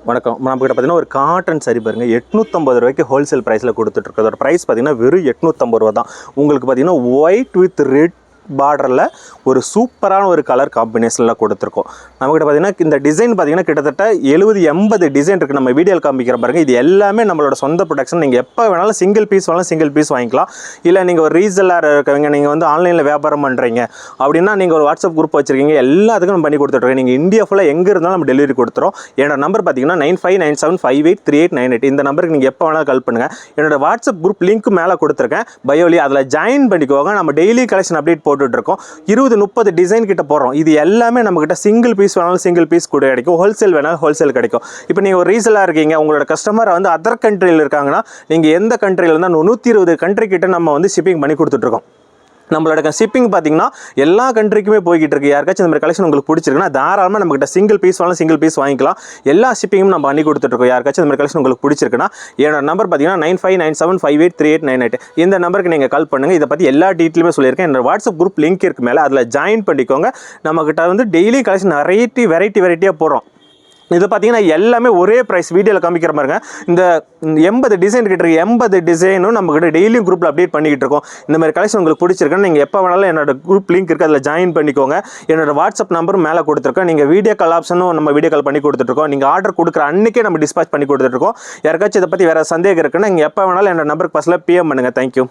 வணக்கம். நம்ம கிட்ட பார்த்தீங்கன்னா ஒரு காட்டன் சரி பாருங்க 850 ரூபாய்க்கு ஹோல்சேல் ப்ரைஸில் கொடுத்துட்ருக்கு. அதோட ப்ரைஸ் பார்த்தீங்கன்னா வெறும் 850 ரூபா தான். உங்களுக்கு பார்த்தீங்கன்னா ஒயிட் வித் ரெட் பார்டரில் ஒரு சூப்பரான ஒரு கலர் காம்பினேஷனில் கொடுத்துருக்கோம். நம்மகிட்ட பார்த்தீங்கன்னா இந்த டிசைன் பார்த்தீங்கன்னா கிட்டத்தட்ட 70-80 டிசைன் இருக்குது. நம்ம வீடியோவில் காமிக்கிற பாருங்க, இது எல்லாமே நம்மளோட சொந்த ப்ரொடக்ஷன். நீங்கள் எப்போ வேணாலும் சிங்கிள் பீஸ் வாங்கிக்கலாம். இல்லை நீங்கள் ஒரு ரீசெல்லர் இருக்கவங்க, நீங்கள் வந்து ஆன்லைனில் வியாபாரம் பண்ணுறீங்க அப்படின்னா நீங்கள் ஒரு வாட்ஸ்அப் குரூப் வச்சுருக்கீங்க, எல்லாத்துக்கும் நம்ம பண்ணி கொடுத்துட்ருக்கோம். நீங்கள் இந்தியா ஃபுல்லாக எங்கே இருந்தாலும் நம்ம டெலிவரி கொடுத்துரும். என்னோட நம்பர் பார்த்தீங்கன்னா 9597583898. இந்த நம்பருக்கு நீங்கள் எப்போ வேணாலும் கால் பண்ணுங்கள். என்னோட வாட்ஸ்அப் குரூப் லிங்க் மேலே கொடுத்துருக்கேன் பயோலி, அதில் ஜாயின் பண்ணிக்கோங்க. நம்ம டெய்லி கலெக்ஷன் அப்டேட் போட்டுட்ருக்கோம். 20-30 டிசைன் கிட்ட போகிறோம். இது எல்லாமே நம்மகிட்ட சிங்கிள் பீஸ் வேணாலும் சிங்கிள் பீஸ் கூட கிடைக்கும், ஹோல்சேல் வேணாலும் ஹோல்சேல் கிடைக்கும். இப்போ நீங்கள் ஒரு ரீசெல்லாக இருக்கீங்க, உங்களோட கஸ்டமர் வந்து அதர் கண்ட்ரியில் இருக்காங்கன்னா, நீங்கள் எந்த கண்ட்ரியில் இருந்தால் 120 கண்ட்ரி கிட்ட நம்ம வந்து ஷிப்பிங் பண்ணி கொடுத்துட்ருக்கோம். நம்மளோட ஷிப்பிங் பார்த்தீங்கன்னா எல்லா கண்ட்ரிக்குமே போய்கிட்டு இருக்குது. யாருக்காச்சும் இந்த மாதிரி கலெக்ஷன் உங்களுக்கு பிடிச்சிருக்குன்னா தாராளமாக நம்மகிட்ட சிங்கிள் பீஸ் வேணாலும் சிங்கிள் பீஸ் வாங்கிக்கலாம். எல்லா ஷிப்பிங்கும் நம்ம பண்ணி கொடுத்துட்ருக்கோம். யாருக்காச்சும் இந்த மாதிரி கலெக்ஷன் உங்களுக்கு பிடிச்சிருக்குன்னா என்னோட நம்பர் பார்த்தீங்கன்னா 9597583898. இந்த நம்பருக்கு நீங்கள் கால் பண்ணுங்கள். இதை பற்றி எல்லா டீட்டெயிலுமே சொல்லியிருக்கேன். என்னோட வாட்ஸ்அப் குரூப் லிங்க் இருக்குது மேலே, அதில் ஜாயின் பண்ணிக்கோங்க. நம்மக்கிட்ட வந்து டெய்லி கலெக்ஷன் வெரைட்டியாக போகிறோம். இது பார்த்தீங்கன்னா எல்லாமே ஒரே ப்ரைஸ். வீடியோவில் காமிக்கிற மாதிரிங்க இந்த 80 டிசைன் கிட்ட இருக்கு. 80 டிசைனும் நம்மகிட்ட டெய்லியும் குரூப்பில் அப்டேட் பண்ணிக்கிட்டு இருக்கோம். இந்த மாதிரி கலெக்ஷன் உங்களுக்கு பிடிச்சிருக்குன்னு நீங்கள் எப்போ வேணாலும் என்னோட குரூப் லிங்க் இருக்குது, அதில் ஜாயின் பண்ணிக்கோங்க. என்னோட வாட்ஸ்அப் நம்பரும் மேலே கொடுத்துருக்கோம். நீங்கள் வீடியோ கால் ஆப்ஷனும் நம்ம வீடியோ கால் பண்ணி கொடுத்துட்ருக்கோம். நீங்கள் ஆர்டர் கொடுக்குற அன்றைக்கே நம்ம டிஸ்பாச் பண்ணி கொடுத்துட்ருக்கோம். யாருக்காச்சும் இதை பற்றி வேறு சந்தேகம் இருக்குன்னா நீங்கள் எப்போ வேணாலும் என்னோட நம்பருக்கு பஸ்ஸில் பிஎம் பண்ணுங்கள். தேங்க்யூ.